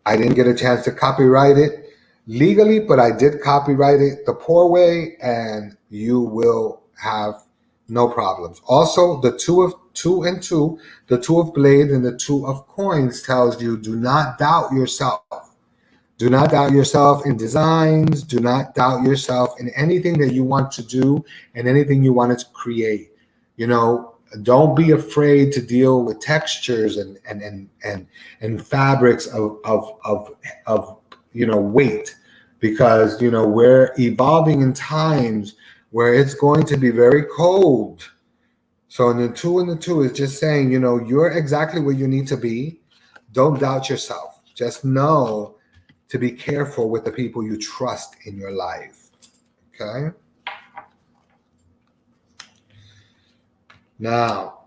didn't get a chance to copyright it legally, but I did copyright it the poor way, and you will have no problems. Also, the two of blades and the two of coins tells you, do not doubt yourself. Do not doubt yourself in designs. Do not doubt yourself in anything that you want to do and anything you wanted to create. You know, don't be afraid to deal with textures and fabrics of weight, because we're evolving in times where it's going to be very cold. So in the two is just saying, you're exactly where you need to be. Don't doubt yourself. Just know to be careful with the people you trust in your life. Okay? Now,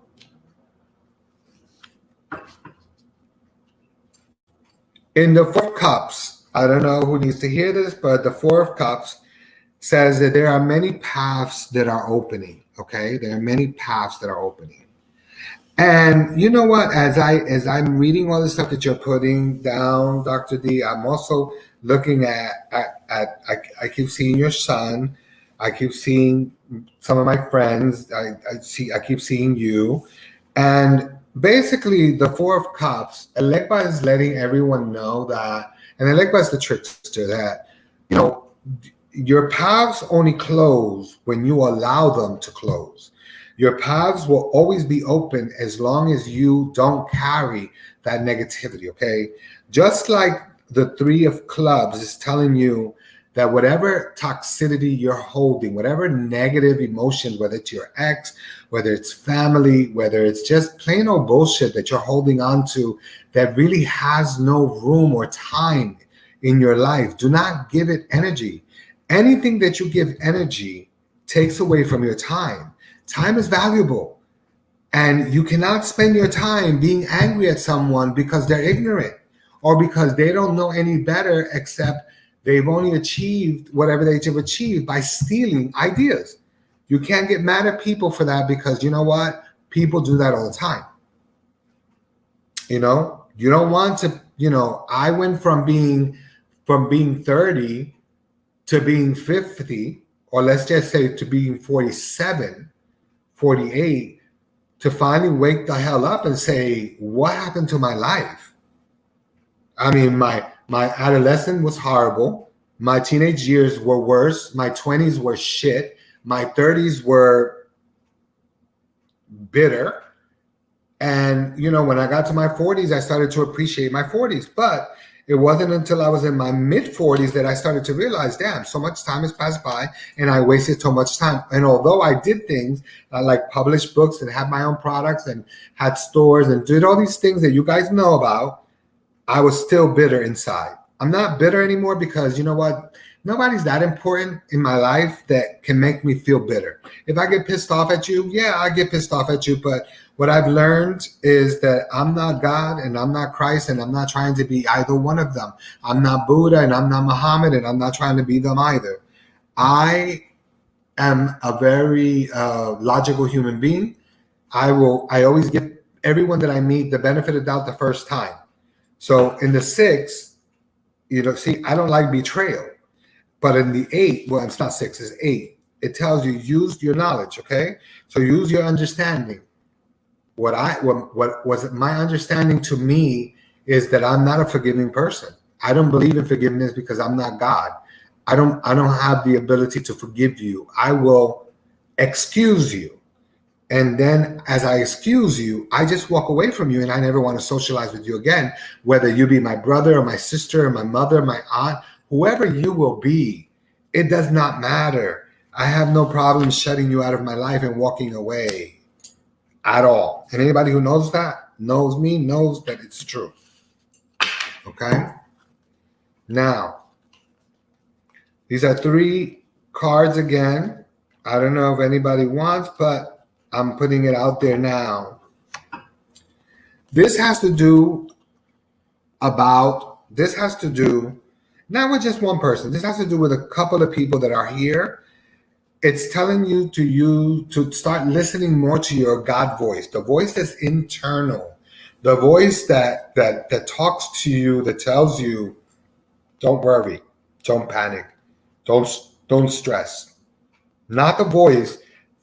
in the Four of Cups, I don't know who needs to hear this, but the Four of Cups says that there are many paths that are opening. Okay? There are many paths that are opening. And you know what? As I'm reading all the stuff that you're putting down, Dr. D, I'm also looking at I keep seeing your son. I keep seeing some of my friends. I keep seeing you. And basically, the Four of Cups, Elegba is letting everyone know that, and Elegba is the trickster, that your paths only close when you allow them to close. Your paths will always be open as long as you don't carry that negativity, okay? Just like the Three of Clubs is telling you that whatever toxicity you're holding, whatever negative emotions, whether it's your ex, whether it's family, whether it's just plain old bullshit that you're holding on to that really has no room or time in your life, do not give it energy. Anything that you give energy takes away from your time. Time is valuable, and you cannot spend your time being angry at someone because they're ignorant or because they don't know any better, except they've only achieved whatever they've achieved by stealing ideas. You can't get mad at people for that, because you know what? People do that all the time. You don't want to, I went from being 30 to being 50, or let's just say to being 47, 48, to finally wake the hell up and say, what happened to my life? I mean, my adolescence was horrible. My teenage years were worse. My 20s were shit. My 30s were bitter. And, when I got to my 40s, I started to appreciate my 40s. But it wasn't until I was in my mid-40s that I started to realize, damn, so much time has passed by and I wasted so much time. And although I did things like published books and had my own products and had stores and did all these things that you guys know about, I was still bitter inside. I'm not bitter anymore, because you know what? Nobody's that important in my life that can make me feel bitter. If I get pissed off at you, yeah, I get pissed off at you. But what I've learned is that I'm not God and I'm not Christ, and I'm not trying to be either one of them. I'm not Buddha and I'm not Muhammad, and I'm not trying to be them either. I am a very logical human being. I always give everyone that I meet the benefit of the doubt the first time. So in the 6, I don't like betrayal. But in the 8, well, it's not 6, it's 8. It tells you use your knowledge, okay? So use your understanding. What was my understanding to me is that I'm not a forgiving person. I don't believe in forgiveness because I'm not God. I don't have the ability to forgive you. I will excuse you. And then as I excuse you, I just walk away from you and I never want to socialize with you again, whether you be my brother or my sister or my mother, my aunt, whoever you will be. It does not matter. I have no problem shutting you out of my life and walking away at all. And anybody who knows that, knows me, knows that it's true. Okay? Now, these are 3 cards again. I don't know if anybody wants, but I'm putting it out there now. This has to do not with just one person. This has to do with a couple of people that are here. It's telling you to start listening more to your God voice, the voice that's internal, the voice that talks to you, that tells you, don't worry, don't panic, don't stress. Not the voice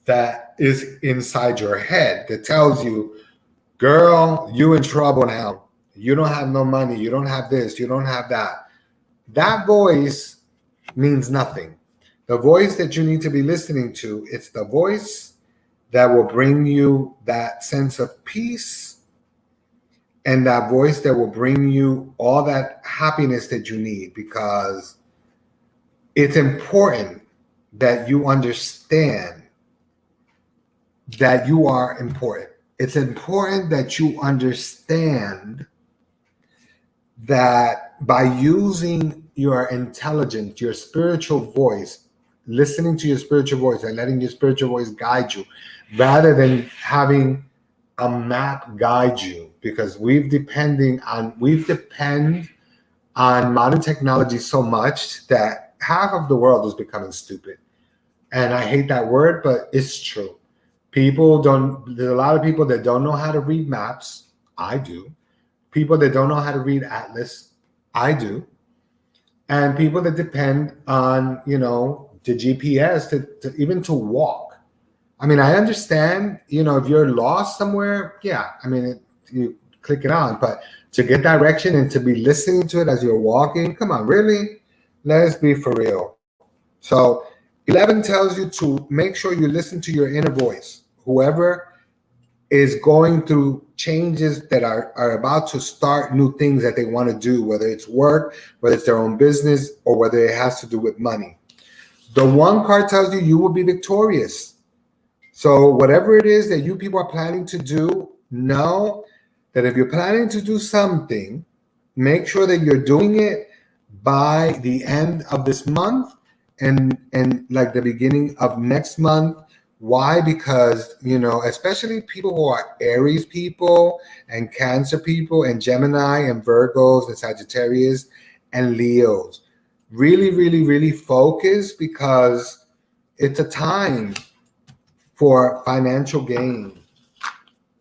that is inside your head that tells you, girl, you in trouble now. You don't have no money. You don't have this. You don't have that. That voice means nothing. The voice that you need to be listening to, it's the voice that will bring you that sense of peace, and that voice that will bring you all that happiness that you need, because it's important that you understand that you are important. It's important that you understand that by using your intelligence, your spiritual voice, listening to your spiritual voice and letting your spiritual voice guide you, rather than having a map guide you, because we depend on modern technology so much that half of the world is becoming stupid. And I hate that word, but it's true. There's a lot of people that don't know how to read maps. I do. People that don't know how to read Atlas. I do. And people that depend on, the GPS to walk. I mean, I understand, if you're lost somewhere, yeah, you click it on, but to get direction and to be listening to it as you're walking, come on, really? Let's be for real. So 11 tells you to make sure you listen to your inner voice. Whoever is going through changes that are about to start new things that they want to do, whether it's work, whether it's their own business, or whether it has to do with money. The 1 card tells you will be victorious. So whatever it is that you people are planning to do, know that if you're planning to do something, make sure that you're doing it by the end of this month and like the beginning of next month. Why? Because, especially people who are Aries people and Cancer people and Gemini and Virgos and Sagittarius and Leos, really, really, really focus, because it's a time for financial gain.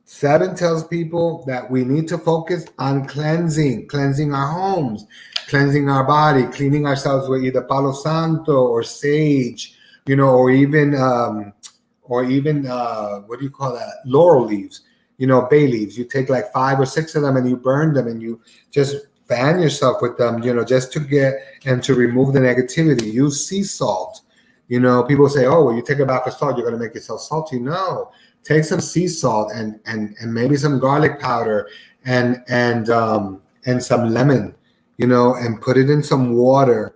7 tells people that we need to focus on cleansing our homes, cleansing our body, cleaning ourselves with either Palo Santo or sage, or even what do you call that? Laurel leaves, bay leaves. You take like 5 or 6 of them and you burn them and you just fan yourself with them, just to get and to remove the negativity. Use sea salt. People say, oh, well, you take a bath of salt, you're going to make yourself salty. No, take some sea salt and maybe some garlic powder and some lemon, and put it in some water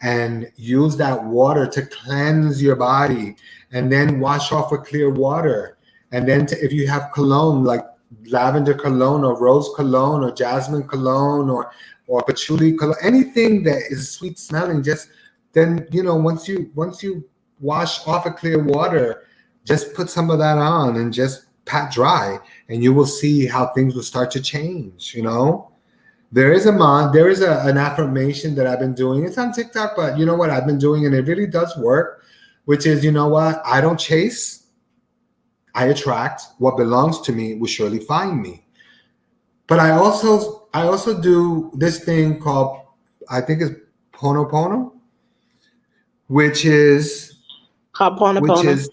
and use that water to cleanse your body, and then wash off with clear water. And then if you have cologne, like lavender cologne or rose cologne or jasmine cologne or patchouli cologne, anything that is sweet smelling, just then, once you wash off with clear water, just put some of that on and just pat dry, and you will see how things will start to change. There is an affirmation that I've been doing. It's on TikTok, but you know what I've been doing, and it really does work, which is, I don't chase, I attract. What belongs to me will surely find me. But I also do this thing called, I think it's Ponopono. which is Ha'aponopono.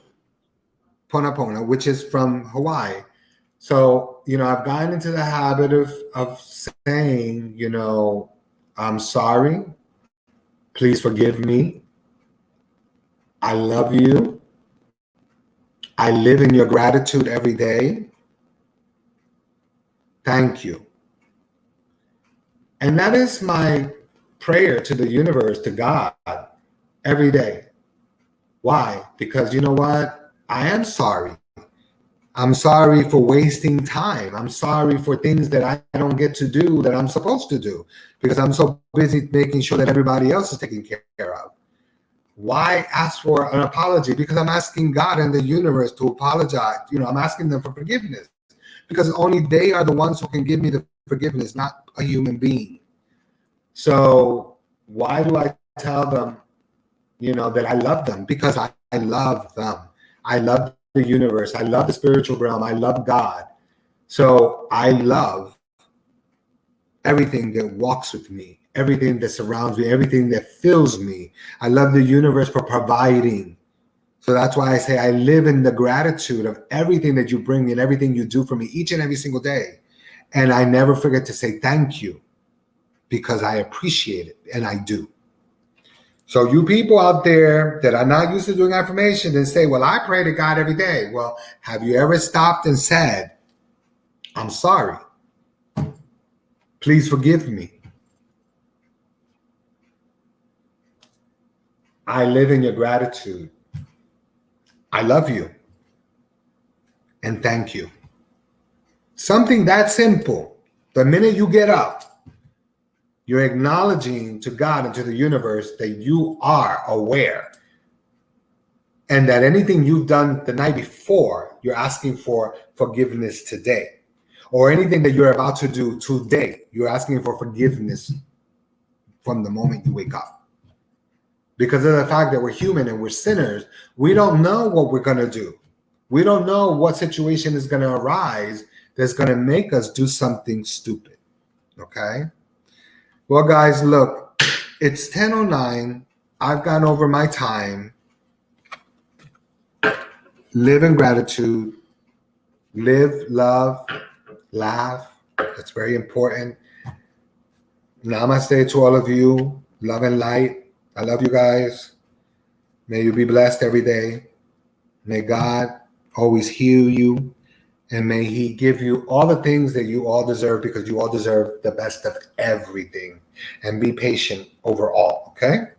Ponopono, which is from Hawaii. So, I've gotten into the habit of saying, I'm sorry. Please forgive me. I love you. I live in your gratitude every day. Thank you. And that is my prayer to the universe, to God, every day. Why? Because you know what? I am sorry. I'm sorry for wasting time. I'm sorry for things that I don't get to do that I'm supposed to do because I'm so busy making sure that everybody else is taken care of. Why ask for an apology? Because I'm asking God and the universe to apologize. I'm asking them for forgiveness because only they are the ones who can give me the forgiveness, not a human being. So why do I tell them, that I love them? Because I love them. I love the universe. I love the spiritual realm. I love God. So I love everything that walks with me, everything that surrounds me, everything that fills me. I love the universe for providing. So that's why I say I live in the gratitude of everything that you bring me and everything you do for me each and every single day. And I never forget to say thank you because I appreciate it, and I do. So you people out there that are not used to doing affirmations and say, well, I pray to God every day. Well, have you ever stopped and said, I'm sorry. Please forgive me. I live in your gratitude. I love you. And thank you. Something that simple. The minute you get up, you're acknowledging to God and to the universe that you are aware. And that anything you've done the night before, you're asking for forgiveness today. Or anything that you're about to do today, you're asking for forgiveness from the moment you wake up. Because of the fact that we're human and we're sinners, we don't know what we're going to do. We don't know what situation is going to arise that's going to make us do something stupid. Okay? Well, guys, look, it's 10:09. I've gone over my time. Live in gratitude. Live, love, laugh. That's very important. Namaste to all of you. Love and light. I love you guys. May you be blessed every day. May God always heal you. And may he give you all the things that you all deserve, because you all deserve the best of everything. And be patient overall, okay?